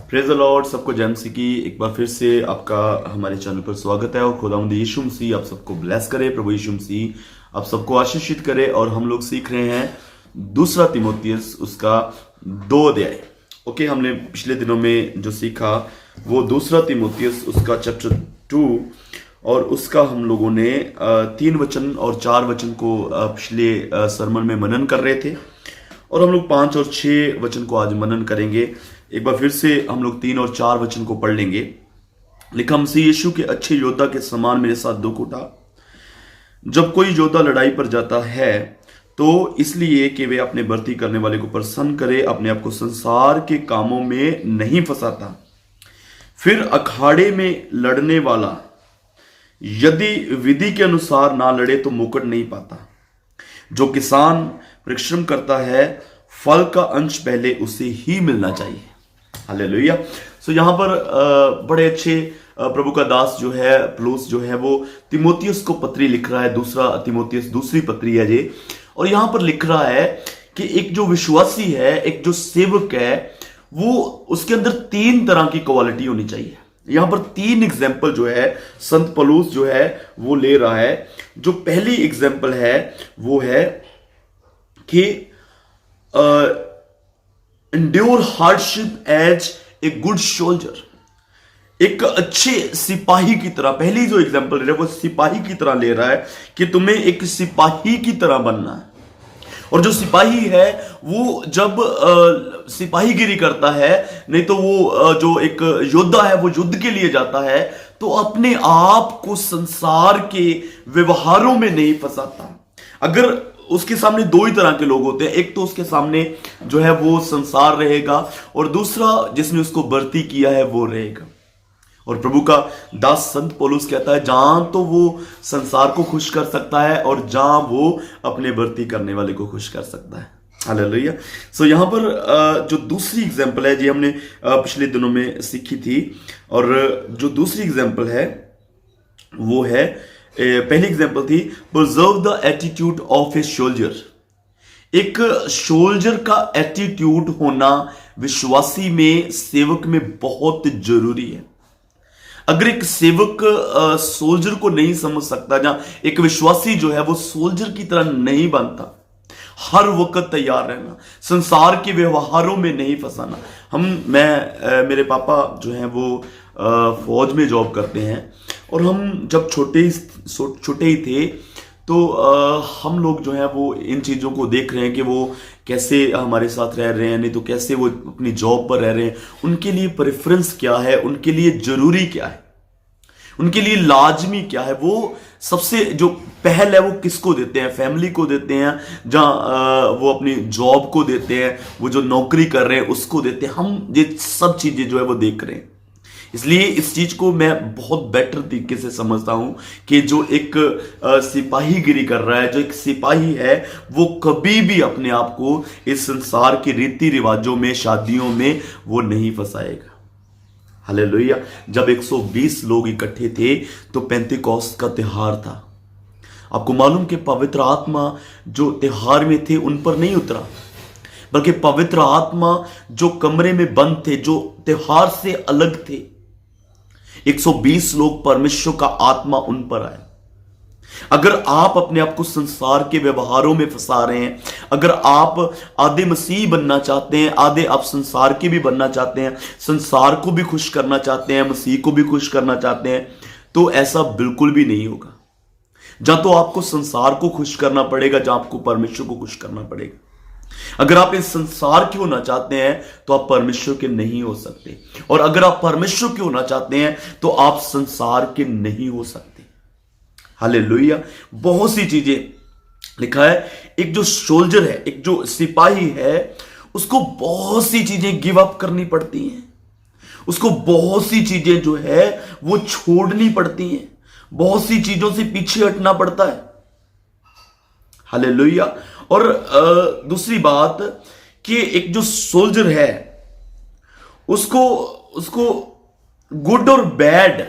Praise the Lord. सबको जय मसीह की एक बार फिर से आपका हमारे चैनल पर स्वागत है। और खुदावंद यीशु मसीह आप सबको ब्लेस करे, प्रभु यीशु मसीह आप सबको आशीषित करे। और हम लोग सीख रहे हैं दूसरा तीमुथियुस उसका 2 अध्याय। ओके, हमने पिछले दिनों में जो सीखा वो दूसरा तीमुथियुस उसका चैप्टर 2 और उसका हम लोगों ने 3 वचन और 4 वचन को पिछले सरमन में मनन कर रहे थे। और हम लोग 5 और 6 वचन को आज मनन करेंगे। एक बार फिर से हम लोग 3 और 4 वचन को पढ़ लेंगे। लिखा, मसीह यीशु के अच्छे योद्धा के समान मेरे साथ दुख उठा। जब कोई योद्धा लड़ाई पर जाता है तो इसलिए कि वे अपने भर्ती करने वाले को प्रसन्न करे, अपने आप को संसार के कामों में नहीं फंसाता। फिर अखाड़े में लड़ने वाला यदि विधि के अनुसार ना लड़े तो मुकुट नहीं पाता। जो किसान परिश्रम करता है फल का अंश पहले उसे ही मिलना चाहिए। हालेलुया। सो यहां पर बड़े अच्छे प्रभु का दास जो है पौलुस जो है वो तीमुथियुस को पत्री लिख रहा है। दूसरा तीमुथियुस दूसरी पत्री है ये। और यहां पर लिख रहा है कि एक जो विश्वासी है, एक जो सेवक है, वो उसके अंदर 3 तरह की क्वालिटी होनी चाहिए। यहां पर 3 एग्जाम्पल जो है संत पौलुस जो है वो ले रहा है। जो पहली एग्जाम्पल है वो है कि endure hardship as a good soldier। एक अच्छे सिपाही की तरह, पहली जो एग्जांपल ले रहा है वो सिपाही की तरह ले रहा है कि तुम्हें एक सिपाही की तरह बनना है। और जो सिपाही है वो जब सिपाहीगिरी करता है, नहीं तो वो जो एक योद्धा है वो युद्ध के लिए जाता है, तो अपने आप को संसार के व्यवहारों में नहीं फंसाता। अगर उसके सामने 2 ही तरह के लोग होते हैं, एक तो उसके सामने जो है वो संसार रहेगा और दूसरा जिसने उसको भर्ती किया है वो रहेगा। और प्रभु का दास संत पौलुस कहता है जहां तो वो संसार को खुश कर सकता है और जहां वो अपने भर्ती करने वाले को खुश कर सकता है। हालेलुया। सो यहां पर जो दूसरी एग्जांपल है जी हमने पिछले दिनों में सीखी थी। और जो दूसरी एग्जांपल है वो है, पहली एग्जांपल थी preserve the attitude of a soldier. एक सोल्जर का एटीट्यूड होना विश्वासी में, सेवक में बहुत जरूरी है। अगर एक सेवक सोल्जर को नहीं समझ सकता, जहां एक विश्वासी जो है वो सोल्जर की तरह नहीं बनता, हर वक्त तैयार रहना, संसार के व्यवहारों में नहीं फंसाना। मेरे पापा जो हैं वो फौज में जॉब करते हैं। और हम जब छोटे ही थे तो हम लोग जो है वो इन चीज़ों को देख रहे हैं कि वो कैसे हमारे साथ रह रहे हैं, नहीं तो कैसे वो अपनी जॉब पर रह रहे हैं। उनके लिए प्रेफरेंस क्या है, उनके लिए जरूरी क्या है, उनके लिए लाजमी क्या है, वो सबसे जो पहल है वो किसको देते हैं? फैमिली को देते हैं, जहां वो अपनी जॉब को देते हैं, वो जो नौकरी कर रहे हैं उसको देते हैं। हम ये सब चीजें जो है वो देख रहे हैं। इसलिए इस चीज को मैं बहुत बेटर तरीके से समझता हूं कि जो एक सिपाहीगिरी कर रहा है, जो एक सिपाही है, वो कभी भी अपने आप को इस संसार के रीति रिवाजों में, शादियों में वो नहीं फंसाएगा। हालेलुया। जब 120 लोग इकट्ठे थे तो पेंतिकोस्त का त्योहार था। आपको मालूम कि पवित्र आत्मा जो त्योहार में थे उन पर नहीं उतरा, बल्कि पवित्र आत्मा जो कमरे में बंद थे, जो त्योहार से अलग थे, 120 लोग, परमेश्वर का आत्मा उन पर आया। अगर आप अपने आप को संसार के व्यवहारों में फंसा रहे हैं, अगर आप आधे मसीह बनना चाहते हैं, आधे आप संसार के भी बनना चाहते हैं, संसार को भी खुश करना चाहते हैं, मसीह को भी खुश करना चाहते हैं, तो ऐसा बिल्कुल भी नहीं होगा। जहां तो आपको संसार को खुश करना पड़ेगा, जहां आपको परमेश्वर को खुश करना पड़ेगा। अगर आप इस संसार के होना चाहते हैं तो आप परमेश्वर के नहीं हो सकते, और अगर आप परमेश्वर के होना चाहते हैं तो आप संसार के नहीं हो सकते। हालेलुया। बहुत सी चीजें लिखा है, एक जो सोल्जर है, एक जो सिपाही है, उसको बहुत सी चीजें गिव अप करनी पड़ती हैं, उसको बहुत सी चीजें जो है वो छोड़नी पड़ती हैं, बहुत सी चीजों से पीछे हटना पड़ता है। हालेलुया। और दूसरी बात कि एक जो सोल्जर है उसको गुड और बैड,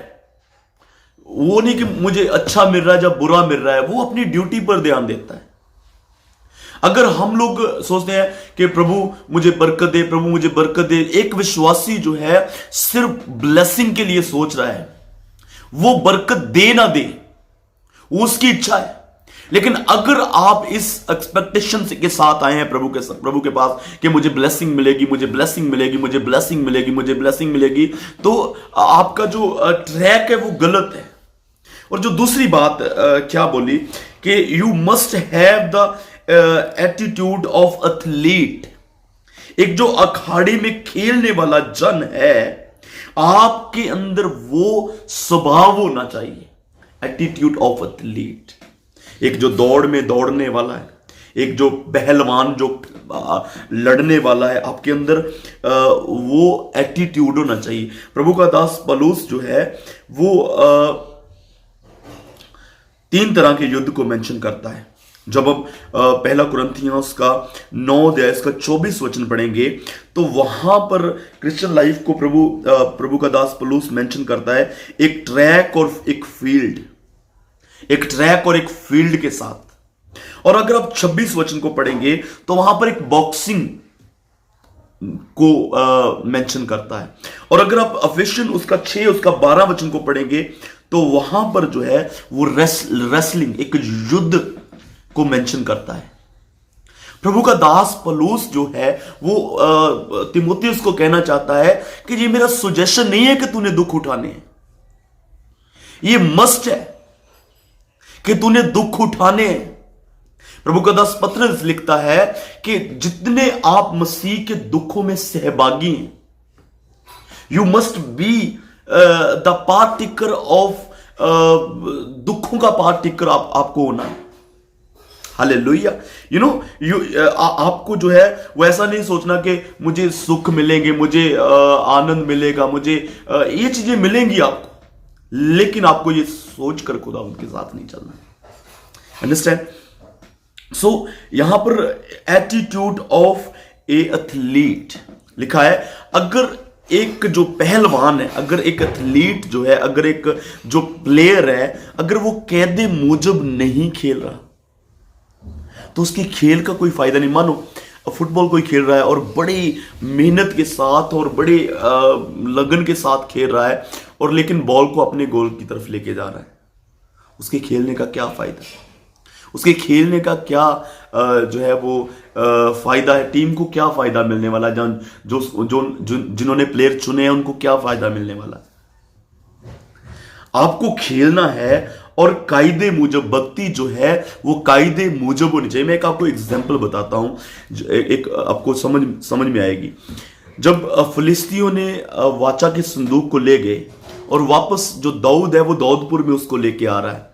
वो नहीं कि मुझे अच्छा मिल रहा है जब बुरा मिल रहा है, वो अपनी ड्यूटी पर ध्यान देता है। अगर हम लोग सोचते हैं कि प्रभु मुझे बरकत दे, प्रभु मुझे बरकत दे, एक विश्वासी जो है सिर्फ ब्लेसिंग के लिए सोच रहा है, वो बरकत दे ना दे वो उसकी इच्छा है। लेकिन अगर आप इस एक्सपेक्टेशन के साथ आए हैं प्रभु के पास कि मुझे ब्लेसिंग मिलेगी, मुझे ब्लेसिंग मिलेगी, मुझे ब्लेसिंग मिलेगी, मुझे ब्लेसिंग मिलेगी, तो आपका जो ट्रैक है वो गलत है। और जो दूसरी बात क्या बोली कि you must have the attitude of athlete. एक जो अखाड़े में खेलने वाला जन है, आपके अंदर वो स्वभाव होना चाहिए, एटीट्यूड ऑफ एथलीट। एक जो दौड़ में दौड़ने वाला है, एक जो पहलवान जो लड़ने वाला है, आपके अंदर वो एटीट्यूड होना चाहिए। प्रभु का दास पौलुस जो है वो 3 तरह के युद्ध को मेंशन करता है। जब हम पहला कुरिन्थियों का 9 अध्याय इसका 24 वचन पढ़ेंगे तो वहां पर क्रिश्चियन लाइफ को प्रभु का दास पौलुस मेंशन करता है एक ट्रैक और एक फील्ड, एक ट्रैक और एक फील्ड के साथ। और अगर आप 26 वचन को पढ़ेंगे तो वहां पर एक बॉक्सिंग को मेंशन करता है। और अगर आप अफिशियन उसका 6 उसका 12 वचन को पढ़ेंगे तो वहां पर जो है वो रेसलिंग, एक युद्ध को मेंशन करता है। प्रभु का दास पौलुस जो है वो तीमुथियुस को कहना चाहता है कि ये मेरा सुजेशन नहीं है कि तूने दुख उठाने हैं, ये मस्ट है कि तूने दुख उठाने हैं। प्रभु का दास पतरस लिखता है कि जितने आप मसीह के दुखों में सहभागी हैं, you must be the partaker of, दुखों का पार्टिकर आपको होना है। हालेलुया। यू नो आपको जो है वो ऐसा नहीं सोचना कि मुझे सुख मिलेंगे, मुझे आनंद मिलेगा, मुझे ये चीजें मिलेंगी आपको, लेकिन आपको ये सोच कर खुदा उनके साथ नहीं चलना है। अंडरस्टैंड? सो यहां पर एटीट्यूड ऑफ ए एथलीट लिखा है। अगर एक जो पहलवान है, अगर एक एथलीट जो है, अगर एक जो प्लेयर है, अगर वो कायदे मुजब नहीं खेल रहा तो उसकी खेल का कोई फायदा नहीं। मानो फुटबॉल कोई खेल रहा है और बड़ी मेहनत के साथ और बड़े लगन के साथ खेल रहा है, और लेकिन बॉल को अपने गोल की तरफ लेके जा रहा है, उसके खेलने का क्या फायदा? उसके खेलने का क्या जो है वो फायदा है? टीम को क्या फायदा मिलने वाला? जिन्होंने प्लेयर चुने हैं उनको क्या फायदा मिलने वाला? आपको खेलना है और कायदे मुजब, भक्ति जो है वो कायदे मुजब होनी चाहिए। मैं एक आपको एग्जांपल बताता हूं, एक आपको समझ में आएगी। जब फिलिस्तीनियों ने वाचा के संदूक को ले गए और वापस जो दाऊद है वो दाऊदपुर में उसको लेके आ रहा है।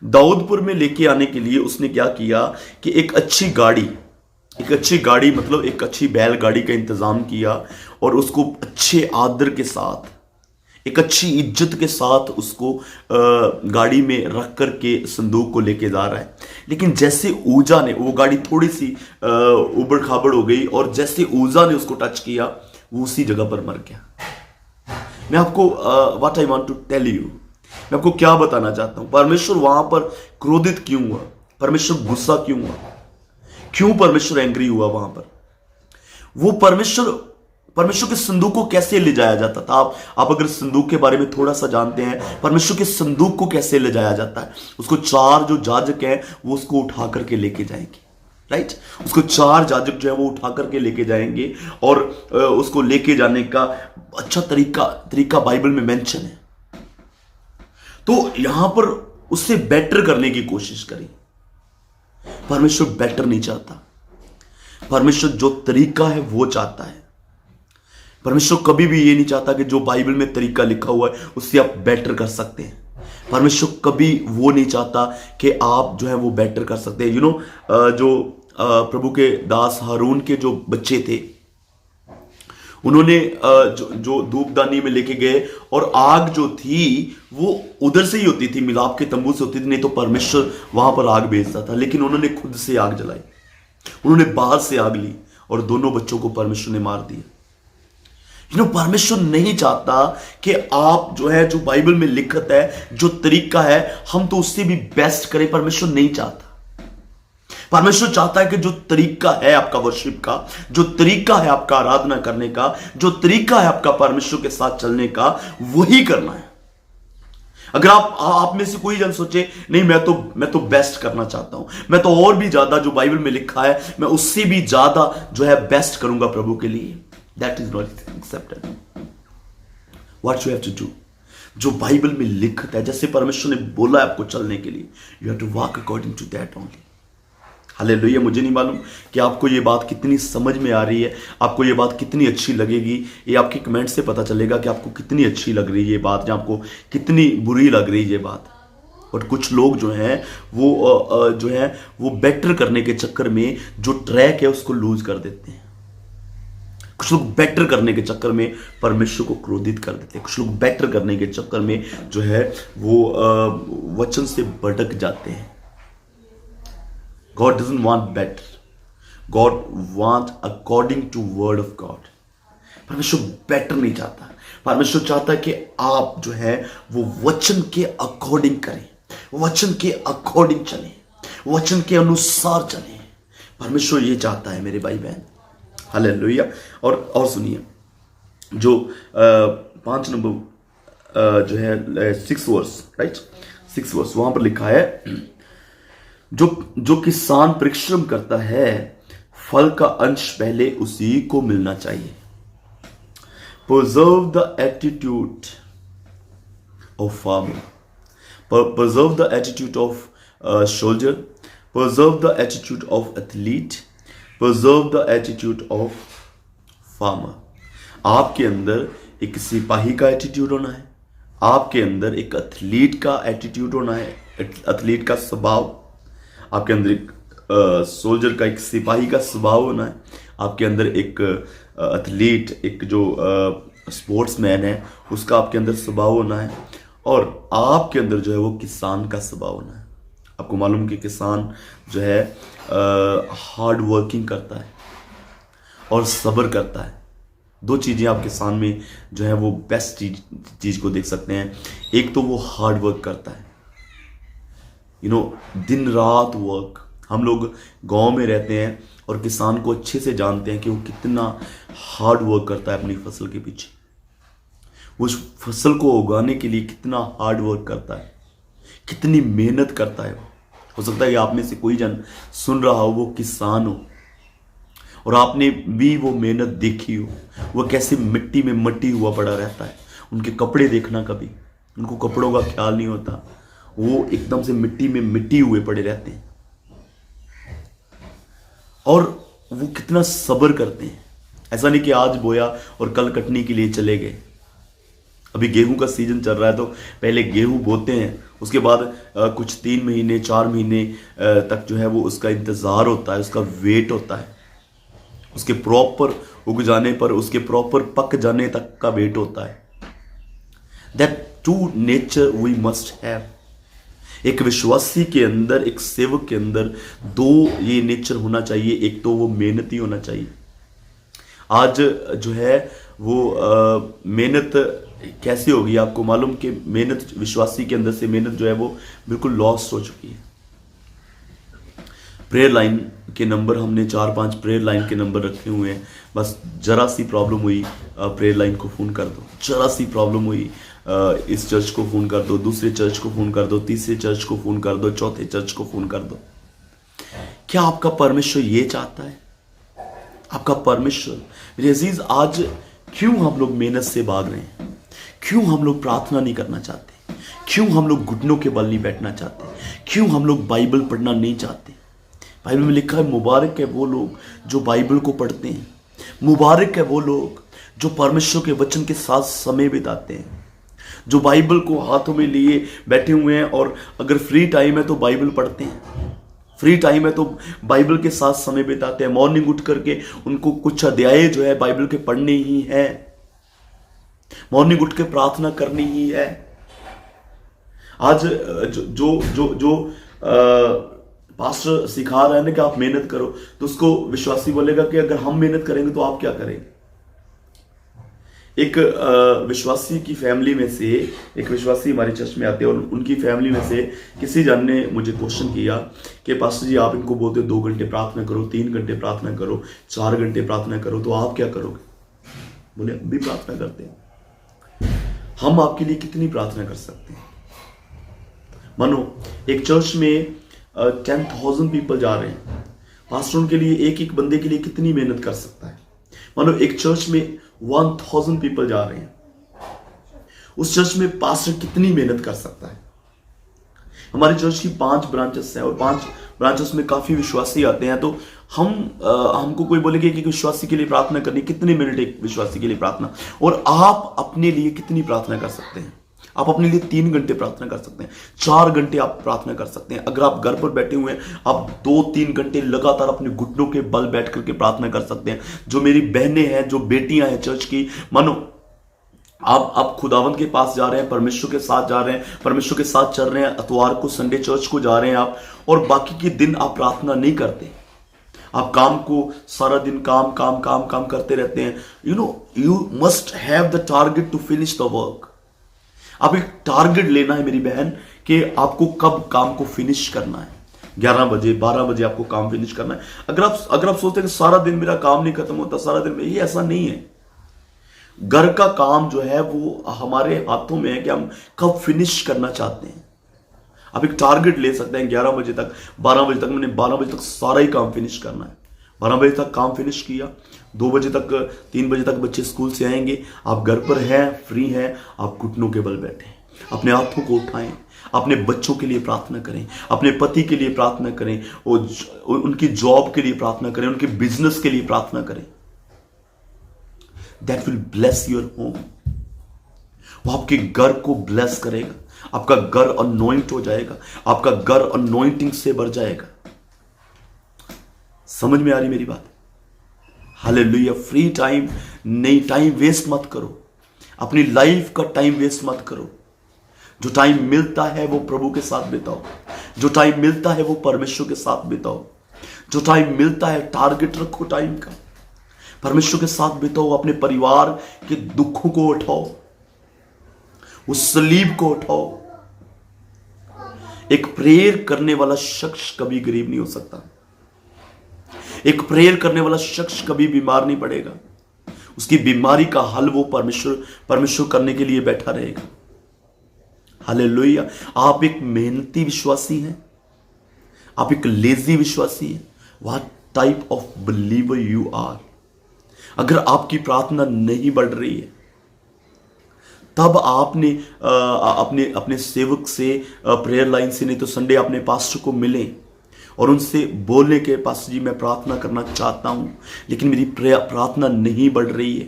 दाऊदपुर में लेके आने के लिए उसने क्या किया कि एक अच्छी गाड़ी मतलब एक अच्छी बैलगाड़ी का इंतजाम किया और उसको अच्छे आदर के साथ, एक अच्छी इज्जत के साथ उसको गाड़ी में रख करके संदूक को लेके जा रहा है। लेकिन जैसे ऊजा ने, वो गाड़ी थोड़ी सी उबड़ खाबड़ हो गई और जैसे ऊजा ने उसको टच किया वो उसी जगह पर मर गया। मैं आपको what I want to tell you, मैं आपको क्या बताना चाहता हूं, परमेश्वर वहां पर क्रोधित क्यों हुआ? परमेश्वर गुस्सा क्यों हुआ? क्यों परमेश्वर एंग्री हुआ वहां पर? वो परमेश्वर के संदूक को कैसे ले जाया जाता था? आप अगर संदूक के बारे में थोड़ा सा जानते हैं, परमेश्वर के संदूक को कैसे ले जाया जाता है? उसको 4 जो जाजक हैं वो उसको उठा करके लेके जाएंगे, राइट? उसको 4 जाजक जो है वो उठा करके लेके जाएंगे और उसको लेके जाने का अच्छा तरीका बाइबल में मेंशन है। तो यहां पर उससे बेटर करने की कोशिश करी। परमेश्वर बेटर नहीं चाहता, परमेश्वर जो तरीका है वो चाहता है। परमेश्वर कभी भी ये नहीं चाहता कि जो बाइबल में तरीका लिखा हुआ है उससे आप बेटर कर सकते हैं। परमेश्वर कभी वो नहीं चाहता कि आप जो है वो बेटर कर सकते हैं। जो प्रभु के दास हारून के जो बच्चे थे, उन्होंने जो धूपदानी में लेके गए और आग जो थी वो उधर से ही होती थी, मिलाप के तंबू से होती थी, नहीं तो परमेश्वर वहां पर आग भेजता था। लेकिन उन्होंने खुद से आग जलाई, उन्होंने बाहर से आग ली और दोनों बच्चों को परमेश्वर ने मार दिया। परमेश्वर नहीं चाहता कि आप जो है, जो बाइबल में लिखत है, जो तरीका है, हम तो उससे भी बेस्ट करें। परमेश्वर नहीं चाहता। परमेश्वर चाहता है कि जो तरीका है आपका वर्शिप का, जो तरीका है आपका आराधना करने का, जो तरीका है आपका परमेश्वर के साथ चलने का, वही करना है। अगर आप में से कोई जन सोचे नहीं मैं तो बेस्ट करना चाहता हूं, मैं तो और भी ज्यादा जो बाइबल में लिखा है मैं उससे भी ज्यादा जो है बेस्ट करूंगा प्रभु के लिए, that is not accepted. What you have to do, जो बाइबल में लिखता है, जैसे परमेश्वर ने बोला है आपको चलने के लिए, you have to walk according to that only. Hallelujah. मुझे नहीं मालूम कि आपको ये बात कितनी समझ में आ रही है, आपको ये बात कितनी अच्छी लगेगी। ये आपके कमेंट से पता चलेगा कि आपको कितनी अच्छी लग रही है ये बात, या आपको कितनी बुरी लग रही है ये बात। और कुछ लोग जो हैं वो बेटर करने के चक्कर में जो ट्रैक है उसको लूज कर देते हैं। कुछ लोग बेटर करने के चक्कर में परमेश्वर को क्रोधित कर देते हैं। कुछ लोग बेटर करने के चक्कर में जो है वो वचन से भटक जाते हैं। God doesn't want better. God wants according to word of God. परमेश्वर बेटर नहीं चाहता। परमेश्वर चाहता है कि आप जो है वो वचन के अकॉर्डिंग करें, वचन के अकॉर्डिंग चलें, वचन के अनुसार चलें। परमेश्वर ये चाहता है मेरे भाई बहन। हालेलुया। और सुनिए, जो 5 नंबर जो है 6 वर्स, राइट, 6 वर्स, वहां पर लिखा है जो किसान परिश्रम करता है फल का अंश पहले उसी को मिलना चाहिए। Preserve the attitude of farmer, preserve the attitude of soldier, preserve the attitude of athlete, preserve the attitude of farmer। आपके अंदर एक सिपाही का एटीट्यूड होना है, आपके अंदर एक एथलीट का एटीट्यूड होना है, एथलीट का स्वभाव, आपके अंदर एक सोल्जर का, एक सिपाही का स्वभाव होना है, आपके अंदर एक एथलीट, एक जो स्पोर्ट्समैन है उसका आपके अंदर स्वभाव होना है, और आपके अंदर जो है वो किसान का स्वभाव होना है। आपको मालूम कि किसान जो है हार्ड वर्किंग करता है और सब्र करता है। 2 चीज़ें आप किसान में जो है वो बेस्ट चीज़ को देख सकते हैं। एक तो वो हार्ड वर्क करता है, दिन रात वर्क। हम लोग गांव में रहते हैं और किसान को अच्छे से जानते हैं कि वो कितना हार्ड वर्क करता है अपनी फसल के पीछे, उस फसल को उगाने के लिए कितना हार्ड वर्क करता है, कितनी मेहनत करता है। हो सकता है कि आप में से कोई जन सुन रहा हो वो किसान हो और आपने भी वो मेहनत देखी हो, वो कैसे मिट्टी में मट्टी हुआ पड़ा रहता है। उनके कपड़े देखना, कभी उनको कपड़ों का ख्याल नहीं होता, वो एकदम से मिट्टी में मिट्टी हुए पड़े रहते हैं, और वो कितना सब्र करते हैं। ऐसा नहीं कि आज बोया और कल कटने के लिए चले गए। अभी गेहूं का सीजन चल रहा है तो पहले गेहूं बोते हैं, उसके बाद कुछ 3 महीने 4 महीने तक जो है वो उसका इंतज़ार होता है, उसका वेट होता है, उसके प्रॉपर उग जाने पर, उसके प्रॉपर पक जाने तक का वेट होता है। That too nature we must have. एक विश्वासी के अंदर, एक सेवक के अंदर 2 ये नेचर होना चाहिए। एक तो वो मेहनती होना चाहिए। आज जो है वो मेहनत कैसी होगी आपको मालूम कि मेहनत, विश्वासी के अंदर से मेहनत जो है वो बिल्कुल लॉस्ट हो चुकी है। प्रेयर लाइन के नंबर हमने 4-5 प्रेयर लाइन के नंबर रखे हुए हैं। बस जरा सी प्रॉब्लम हुई प्रेयर लाइन को फ़ोन कर दो, जरा सी प्रॉब्लम हुई इस चर्च को फ़ोन कर दो, दूसरे चर्च को फ़ोन कर दो, तीसरे चर्च को फ़ोन कर दो, चौथे चर्च को फ़ोन कर दो। क्या आपका परमेश्वर ये चाहता है? आपका परमेश्वर, मेरे अजीज, आज क्यों हम लोग मेहनत से भाग रहे हैं? क्यों हम लोग प्रार्थना नहीं करना चाहते? क्यों हम लोग घुटनों के बल नहीं बैठना चाहते? क्यों हम लोग बाइबल पढ़ना नहीं चाहते? बाइबल में लिखा है मुबारक है वो लोग जो बाइबल को पढ़ते हैं, मुबारक है वो लोग जो परमेश्वर के वचन के साथ समय बिताते हैं, जो बाइबल को हाथों में लिए बैठे हुए हैं, और अगर फ्री टाइम है तो बाइबल पढ़ते हैं, फ्री टाइम है तो बाइबल के साथ समय बिताते हैं। मॉर्निंग उठ करके उनको कुछ अध्याय जो है बाइबल के पढ़ने ही है, मॉर्निंग उठ के प्रार्थना करनी ही है। आज जो पास्टर सिखा रहा है ना कि आप मेहनत करो, तो उसको विश्वासी बोलेगा कि अगर हम मेहनत करेंगे तो आप क्या करेंगे? एक विश्वासी की फैमिली में से, एक विश्वासी हमारे चर्च में आते हैं और उनकी फैमिली में से किसी जन ने मुझे क्वेश्चन किया कि पास्टर जी आप इनको बोलते हो 2 घंटे प्रार्थना करो, 3 घंटे प्रार्थना करो, 4 घंटे प्रार्थना करो, तो आप क्या करोगे? बोले हम भी प्रार्थना करते हैं। हम आपके लिए कितनी प्रार्थना कर सकते हैं? मानो एक चर्च में 10,000 पीपल जा रहे हैं, पास्टर उनके लिए एक एक बंदे के लिए कितनी मेहनत कर सकता है? मानो एक चर्च में 1,000 पीपल जा रहे हैं, उस चर्च में पास्टर कितनी मेहनत कर सकता है? हमारे चर्च की 5 ब्रांचेस हैं और 5 ब्रांचेस में काफी विश्वासी आते हैं, तो हमको कोई बोलेगे कि विश्वासी के लिए प्रार्थना करनी, कितने मिनट एक विश्वासी के लिए प्रार्थना? और आप अपने लिए कितनी प्रार्थना कर सकते हैं? आप अपने लिए 3 घंटे प्रार्थना कर सकते हैं, 4 घंटे आप प्रार्थना कर सकते हैं। अगर आप घर पर बैठे हुए हैं, आप 2-3 घंटे लगातार अपने घुटनों के बल बैठ करके प्रार्थना कर सकते हैं। जो मेरी बहनें हैं, जो बेटियां हैं चर्च की, मानो आप खुदावंत के पास जा रहे हैं, परमेश्वर के साथ जा रहे हैं, परमेश्वर के साथ चल रहे हैं, इतवार को संडे चर्च को जा रहे हैं आप, और बाकी के दिन आप प्रार्थना नहीं करते। आप काम को सारा दिन काम काम काम काम करते रहते हैं। You must have the target to finish the work. आप एक टारगेट लेना है मेरी बहन कि आपको कब काम को फिनिश करना है। 11 बजे 12 बजे आपको काम फिनिश करना है। अगर आप सोचते हैं कि सारा दिन मेरा काम नहीं खत्म होता, सारा दिन में, ये ऐसा नहीं है। घर का काम जो है वो हमारे हाथों में है कि हम कब फिनिश करना चाहते हैं। आप एक टारगेट ले सकते हैं 11 बजे तक, 12 बजे तक, मैंने 12 बजे तक सारा ही काम फिनिश करना है। 12 बजे तक काम फिनिश किया, 2 बजे तक 3 बजे तक बच्चे स्कूल से आएंगे, आप घर पर हैं, फ्री हैं, आप घुटनों के बल बैठे, अपने हाथों को उठाएं, अपने बच्चों के लिए प्रार्थना करें, अपने पति के लिए प्रार्थना करें, और उनकी जॉब के लिए प्रार्थना करें, उनके बिजनेस के लिए प्रार्थना करें। That will bless your home. वो आपके घर को ब्लेस करेगा, आपका घर अनॉइंट हो जाएगा, आपका घर अनॉइंटिंग से भर जाएगा। समझ में आ रही मेरी बात? हालेलुया। फ्री टाइम नहीं, टाइम वेस्ट मत करो, अपनी लाइफ का टाइम वेस्ट मत करो। जो टाइम मिलता है वो प्रभु के साथ बिताओ, जो टाइम मिलता है वो परमेश्वर के साथ बिताओ, जो टाइम मिलता है टारगेट रखो टाइम का, परमेश्वर के साथ बिताओ, अपने परिवार के दुखों को उठाओ, उस सलीब को उठाओ। एक प्रेयर करने वाला शख्स कभी गरीब नहीं हो सकता। एक प्रेयर करने वाला शख्स कभी बीमार नहीं पड़ेगा। उसकी बीमारी का हल वो परमेश्वर करने के लिए बैठा रहेगा। हालेलुया। आप एक मेहनती विश्वासी हैं, आप एक लेजी विश्वासी हैं। What type of believer you are? अगर आपकी प्रार्थना नहीं बढ़ रही है, तब आपने अपने सेवक से, प्रेयर लाइन से, नहीं तो संडे अपने पास्टर को मिलें और उनसे बोलने के, पास्टर जी मैं प्रार्थना करना चाहता हूं लेकिन मेरी प्रार्थना नहीं बढ़ रही है।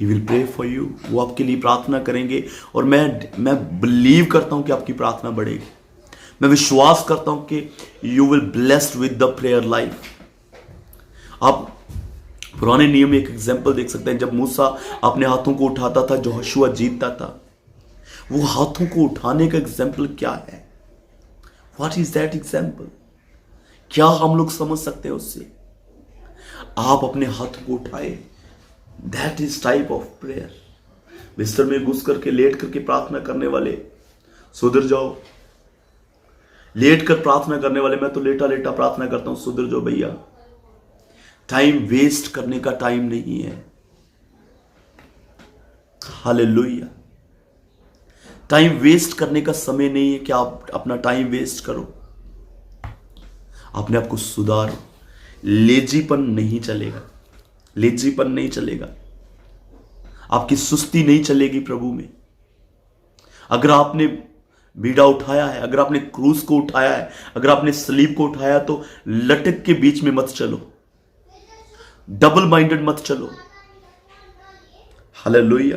He will pray for you. वो आपके लिए प्रार्थना करेंगे और मैं बिलीव करता हूं कि आपकी प्रार्थना बढ़ेगी। मैं विश्वास करता हूं कि you will blessed with the prayer life. आप पुराने नियम में एक एग्जाम्पल देख सकते हैं। जब मूसा अपने हाथों को उठाता था, जो यहोशुआ जीतता था, वो हाथों को उठाने का एग्जाम्पल क्या है? What is that example? क्या हम लोग समझ सकते हैं उससे? आप अपने हाथों को उठाए, that is type of prayer. बिस्तर में घुस करके, लेट करके प्रार्थना करने वाले सुधर जाओ। लेट कर प्रार्थना करने वाले, मैं तो लेटा लेटा प्रार्थना करता हूं, सुधर जाओ भैया। टाइम वेस्ट करने का टाइम नहीं है। हालेलुया। टाइम वेस्ट करने का समय नहीं है कि आप अपना टाइम वेस्ट करो। अपने आप को सुधारो। लेजीपन नहीं चलेगा, लेजीपन नहीं चलेगा। आपकी सुस्ती नहीं चलेगी प्रभु में। अगर आपने बीड़ा उठाया है, अगर आपने क्रूस को उठाया है, अगर आपने सलीब को उठाया, तो लटक के बीच में मत चलो, डबल माइंडेड मत चलो। हालेलुया।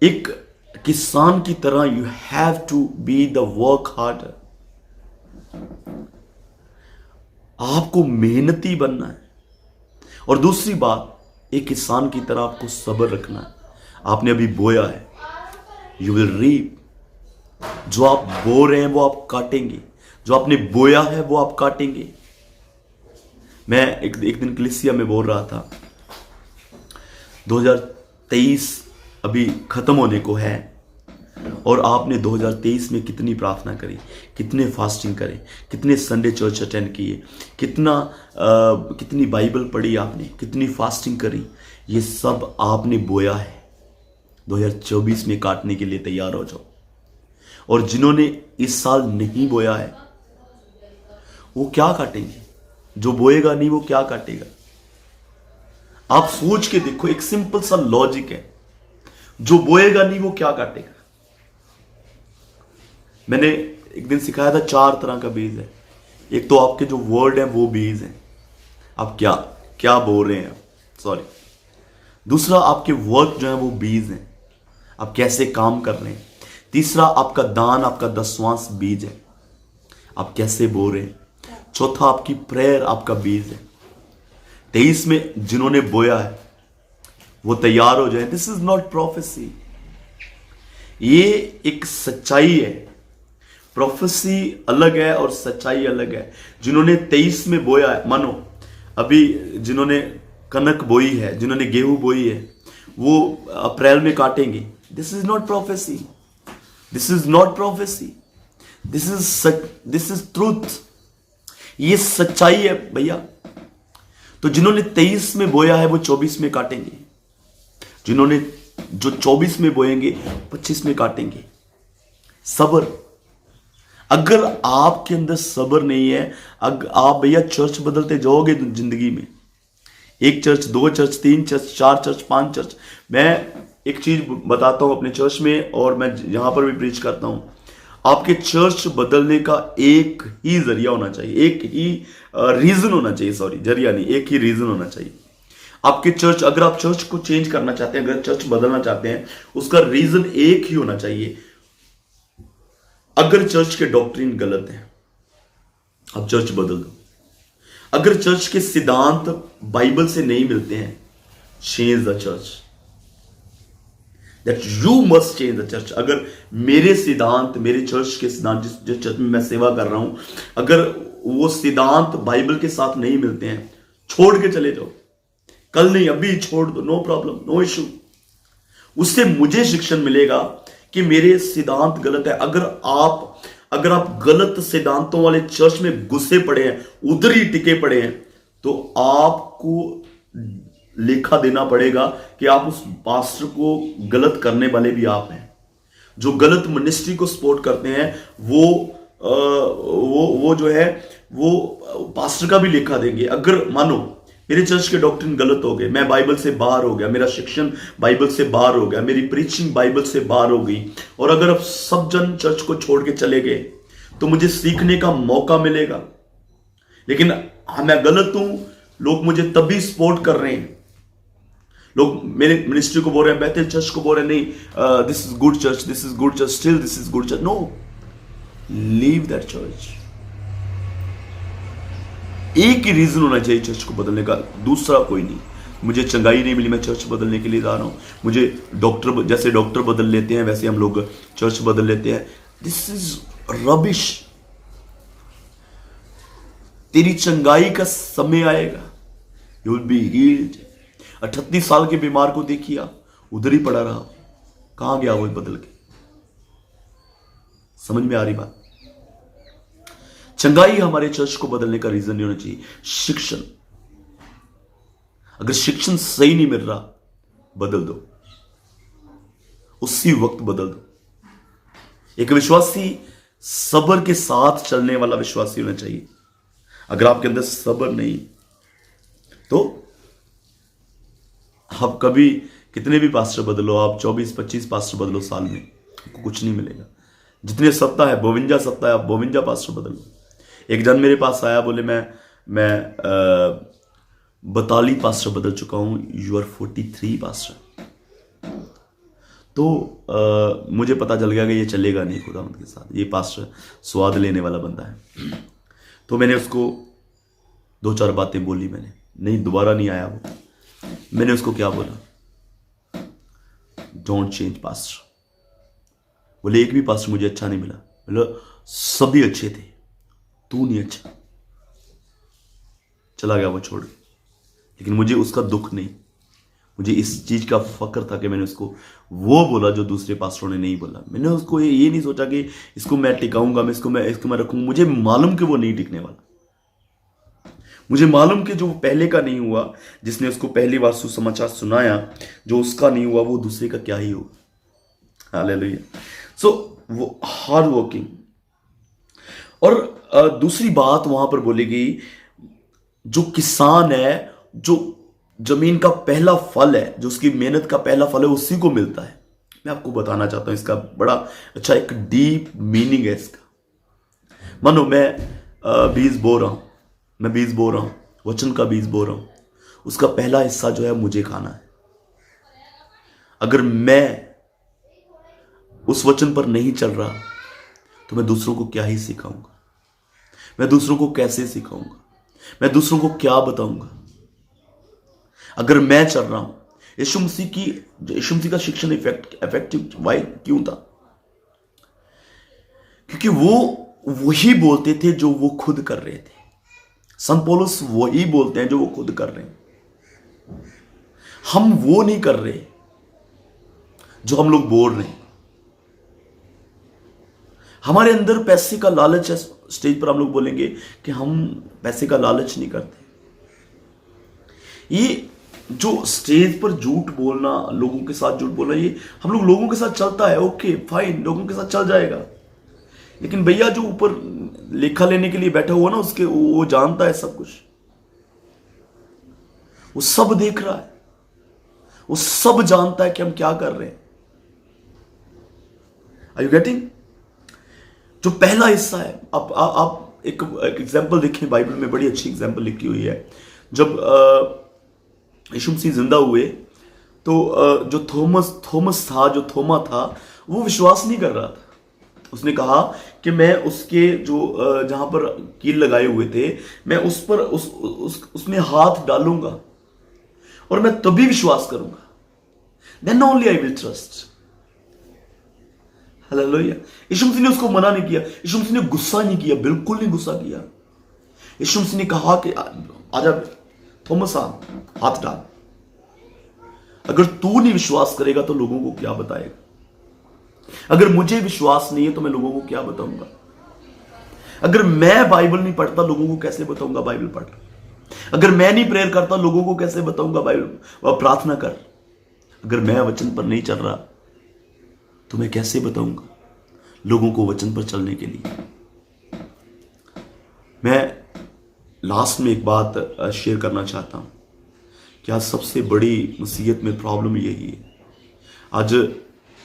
एक किसान की तरह you have to be the work harder. आपको मेहनती बनना है। और दूसरी बात, एक किसान की तरह आपको सब्र रखना है। आपने अभी बोया है, यू विल रीप। जो आप बो रहे हैं वो आप काटेंगे, जो आपने बोया है वो आप काटेंगे। मैं एक दिन कलीसिया में बोल रहा था, 2023 अभी खत्म होने को है और आपने 2023 में कितनी प्रार्थना करी, कितने फास्टिंग करे, कितने संडे चर्च अटेंड किए, कितनी बाइबल पढ़ी आपने, कितनी फास्टिंग करी, ये सब आपने बोया है। 2024 में काटने के लिए तैयार हो जाओ। और जिन्होंने इस साल नहीं बोया है वो क्या काटेंगे? जो बोएगा नहीं वो क्या काटेगा? आप सोच के देखो, एक सिंपल सा लॉजिक है, जो बोएगा नहीं वो क्या काटेगा? मैंने एक दिन सिखाया था 4 तरह का बीज है। एक तो आपके जो वर्ड है वो बीज है, आप क्या क्या बोल रहे हैं, सॉरी। दूसरा आपके वर्क जो है वो बीज है, आप कैसे काम कर रहे हैं। तीसरा आपका दान, आपका दसवांश बीज है, आप कैसे बोल रहे हैं। चौथा आपकी प्रेयर, आपका बीज है। 23 में जिन्होंने बोया है वो तैयार हो जाए। दिस इज नॉट प्रोफेसी, ये एक सच्चाई है। प्रोफेसी अलग है और सच्चाई अलग है। जिन्होंने 23 में बोया है, मानो अभी जिन्होंने कनक बोई है, जिन्होंने गेहूं बोई है, वो अप्रैल में काटेंगे। This is not prophecy, this is not prophecy, this is truth. ये सच्चाई है भैया। तो जिन्होंने 23 में बोया है वो 24 में काटेंगे। जिन्होंने जो 24 में बोएंगे 25 में काटेंगे। सब्र, अगर आपके अंदर सब्र नहीं है, आप भैया चर्च बदलते जाओगे जिंदगी में। 1 church, 2 church, 3 church, 4 church, 5 church. मैं एक चीज बताता हूं अपने चर्च में, और मैं यहां पर भी प्रीच करता हूं। आपके चर्च बदलने का एक ही जरिया होना चाहिए, एक ही रीजन होना चाहिए, सॉरी जरिया नहीं, एक ही रीजन होना चाहिए। आपके चर्च, अगर आप चर्च को चेंज करना चाहते हैं, अगर चर्च बदलना चाहते हैं, उसका रीजन एक ही होना चाहिए। अगर चर्च के डॉक्ट्रिन गलत है, आप चर्च बदल दो। अगर चर्च के सिद्धांत बाइबल से नहीं मिलते हैं, change the church. That you must change the church. अगर मेरे सिद्धांत, मेरे चर्च के सिद्धांत, जिस चर्च में मैं सेवा कर रहा हूं, अगर वो सिद्धांत बाइबल के साथ नहीं मिलते हैं, छोड़ के चले जाओ। कल नहीं, अभी छोड़ दो, नो प्रॉब्लम, नो इशू। उससे मुझे शिक्षण मिलेगा कि मेरे सिद्धांत गलत है। अगर आप गलत सिद्धांतों वाले चर्च में घुसे पड़े हैं, उधर ही टिके पड़े हैं, तो आपको लेखा देना पड़ेगा कि आप उस पास्टर को गलत करने वाले भी आप हैं। जो गलत मिनिस्ट्री को सपोर्ट करते हैं वो जो है वो पास्टर का भी लेखा देंगे। अगर मानो मेरे चर्च के डॉक्ट्रिन गलत हो गए, मैं बाइबल से बाहर हो गया, मेरा शिक्षण बाइबल से बाहर हो गया, मेरी प्रीचिंग बाइबल से बाहर हो गई, और अगर अब सब जन चर्च को छोड़ के चले गए, तो मुझे सीखने का मौका मिलेगा। लेकिन मैं गलत हूं, लोग मुझे तभी सपोर्ट कर रहे हैं। लोग मेरे मिनिस्ट्री को बोल रहे हैं, बैतल चर्च को बोल रहे हैं, नहीं this is good church, this is good church, still this is good church. No, leave that church. एक ही रीजन होना चाहिए चर्च को बदलने का, दूसरा कोई नहीं। मुझे चंगाई नहीं मिली, मैं चर्च बदलने के लिए जा रहा हूं। मुझे डॉक्टर, जैसे डॉक्टर बदल लेते हैं वैसे हम लोग चर्च बदल लेते हैं। This is rubbish. तेरी चंगाई का समय आएगा, यू विल बी हील्ड। 38 साल के बीमार को देखिए, उधर ही पड़ा रहा, कहां गया वो बदल के? समझ में आ रही बात? चंगाई हमारे चर्च को बदलने का रीजन नहीं होना चाहिए, शिक्षण। अगर शिक्षण सही नहीं मिल रहा, बदल दो, उसी वक्त बदल दो। एक विश्वासी सब्र के साथ चलने वाला विश्वासी होना चाहिए। अगर आपके अंदर सब्र नहीं, तो आप कभी कितने भी पास्टर बदलो, आप 24-25 पास्टर बदलो साल में, आपको कुछ नहीं मिलेगा। जितने सप्ताह है, 52 सप्ताह है, आप 52 पास्टर बदलो। एक जन मेरे पास आया, बोले मैं 42 पास्टर बदल चुका हूं, यू आर 43 पास्टर। तो मुझे पता चल गया कि ये चलेगा नहीं खुदावंद के साथ, ये पास्टर स्वाद लेने वाला बंदा है। तो मैंने उसको 2-4 बातें बोली, मैंने नहीं, दोबारा नहीं आया वो। मैंने उसको क्या बोला, डोंट चेंज पास्टर। बोले एक भी पास्टर मुझे अच्छा नहीं मिला। बोले सभी अच्छे थे, तू नहीं अच्छा। चला गया वो छोड़ के। लेकिन मुझे उसका दुख नहीं, मुझे इस चीज का फक्र था कि मैंने उसको वो बोला जो दूसरे पास्टरों ने नहीं बोला। मैंने उसको ये नहीं सोचा कि इसको मैं टिकाऊंगा, मैं रखूंगा। मुझे मालूम कि वो नहीं टिकने वाला। मुझे मालूम कि जो पहले का नहीं हुआ, जिसने उसको पहली बार सुसमाचार सुनाया, जो उसका नहीं हुआ वो दूसरे का क्या ही होगा। हालेलुया। सो वो हार्ड वर्किंग। और दूसरी बात वहां पर बोली गई, जो किसान है, जो जमीन का पहला फल है, जो उसकी मेहनत का पहला फल है, उसी को मिलता है। मैं आपको बताना चाहता हूं, इसका बड़ा अच्छा एक डीप मीनिंग है इसका। मानो मैं बीज बो रहा हूं, वचन का बीज बो रहा हूं, उसका पहला हिस्सा जो है मुझे खाना है। अगर मैं उस वचन पर नहीं चल रहा तो मैं दूसरों को क्या ही सिखाऊंगा, मैं दूसरों को कैसे सिखाऊंगा, मैं दूसरों को क्या बताऊंगा। अगर मैं चल रहा हूं, यीशु मसीह का शिक्षण इफेक्टिव वाई क्यों था? क्योंकि वो वही बोलते थे जो वो खुद कर रहे थे। संत पौलुस वही बोलते हैं जो वो खुद कर रहे हैं। हम वो नहीं कर रहे जो हम लोग बोल रहे हैं। हमारे अंदर पैसे का लालच है। स्टेज पर हम लोग बोलेंगे कि हम पैसे का लालच नहीं करते। ये जो स्टेज पर झूठ बोलना, लोगों के साथ झूठ बोलना, ये हम लोग लोगों के साथ चलता है, ओके फाइन, लोगों के साथ चल जाएगा। लेकिन भैया जो ऊपर लेखा लेने के लिए बैठा हुआ ना, उसके वो जानता है सब कुछ, वो सब देख रहा है, वो सब जानता है कि हम क्या कर रहे हैं। Are you getting? जो पहला हिस्सा है, आप एक एग्जांपल देखिए, बाइबल में बड़ी अच्छी एग्जांपल लिखी हुई है। जब यीशु मसीह जिंदा हुए तो जो थोमा था, वो विश्वास नहीं कर रहा था। उसने कहा कि मैं उसके जो जहां पर कील लगाए हुए थे, मैं उस पर उसमें हाथ डालूंगा और मैं तभी विश्वास करूंगा, then only I will trust. Hallelujah. यीशु मसीह ने उसको मना नहीं किया, यीशु मसीह ने गुस्सा नहीं किया, बिल्कुल नहीं गुस्सा किया। यीशु मसीह ने कहा कि आजा थॉमस, हाथ डाल। अगर तू नहीं विश्वास करेगा तो लोगों को क्या बताएगा? अगर मुझे विश्वास नहीं है तो मैं लोगों को क्या बताऊंगा? अगर मैं बाइबल नहीं पढ़ता, लोगों को कैसे बताऊंगा बाइबल पढ़? अगर मैं नहीं प्रेयर करता, लोगों को कैसे बताऊंगा बाइबल प्रार्थना कर? अगर मैं वचन पर नहीं चल रहा तो मैं कैसे बताऊंगा लोगों को वचन पर चलने के लिए? मैं लास्ट में एक बात शेयर करना चाहता हूं कि आज सबसे बड़ी मुसीबत में प्रॉब्लम यही है। आज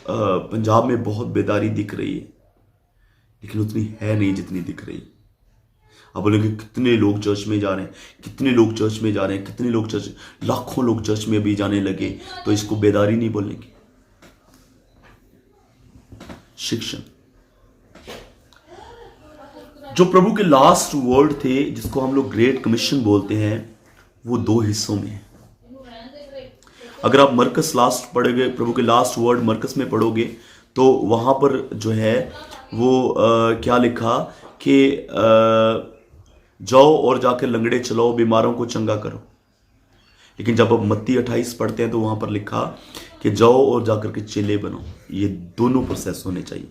पंजाब में बहुत बेदारी दिख रही है, लेकिन उतनी है नहीं जितनी दिख रही है। आप बोलेंगे कितने लोग चर्च में जा रहे हैं, कितने लोग चर्च में जा रहे हैं, कितने लोग चर्च, लाखों लोग चर्च में भी जाने लगे, तो इसको बेदारी नहीं बोलेंगे। शिक्षण, जो प्रभु के लास्ट वर्ड थे, जिसको हम लोग ग्रेट कमीशन बोलते हैं, वो 2 हिस्सों में है। अगर आप मरकस लास्ट पढ़ोगे, प्रभु के लास्ट वर्ड मरकस में पढ़ोगे, तो वहां पर जो है वो क्या लिखा कि जाओ और जाकर लंगड़े चलाओ, बीमारों को चंगा करो। लेकिन जब आप मत्ती 28 पढ़ते हैं तो वहां पर लिखा कि जाओ और जाकर के चेले बनो। ये दोनों प्रोसेस होने चाहिए।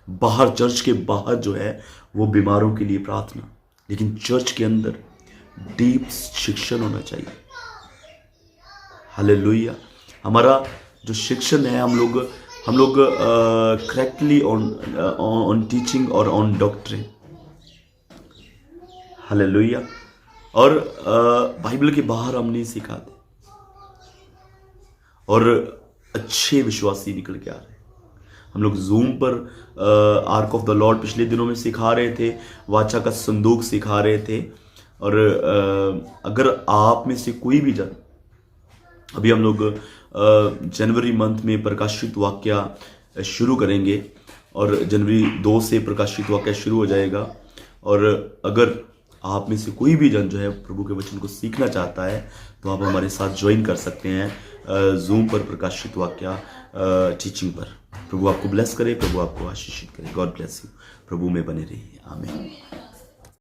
बाहर, चर्च के बाहर जो है वो बीमारों के लिए प्रार्थना, लेकिन चर्च के अंदर डीप शिक्षण होना चाहिए। हालेलुया। हमारा जो शिक्षण है, हम लोग करेक्टली ऑन टीचिंग और ऑन डॉक्ट्रिन। हालेलुया। और बाइबल के बाहर हम नहीं सिखाते, और अच्छे विश्वासी निकल के आ रहे हैं। हम लोग जूम पर आर्क ऑफ द लॉर्ड पिछले दिनों में सिखा रहे थे, वाचा का संदूक सिखा रहे थे। और अगर आप में से कोई भी जन, अभी हम लोग जनवरी मंथ में प्रकाशित वाक्य शुरू करेंगे, और जनवरी 2 से प्रकाशित वाक्य शुरू हो जाएगा। और अगर आप में से कोई भी जन जो है प्रभु के वचन को सीखना चाहता है, तो आप हमारे साथ ज्वाइन कर सकते हैं जूम पर प्रकाशित वाक्य टीचिंग पर। प्रभु आपको ब्लेस करे, प्रभु आपको आशीषित करे। God bless you. प्रभु में बने रहिए। आमीन।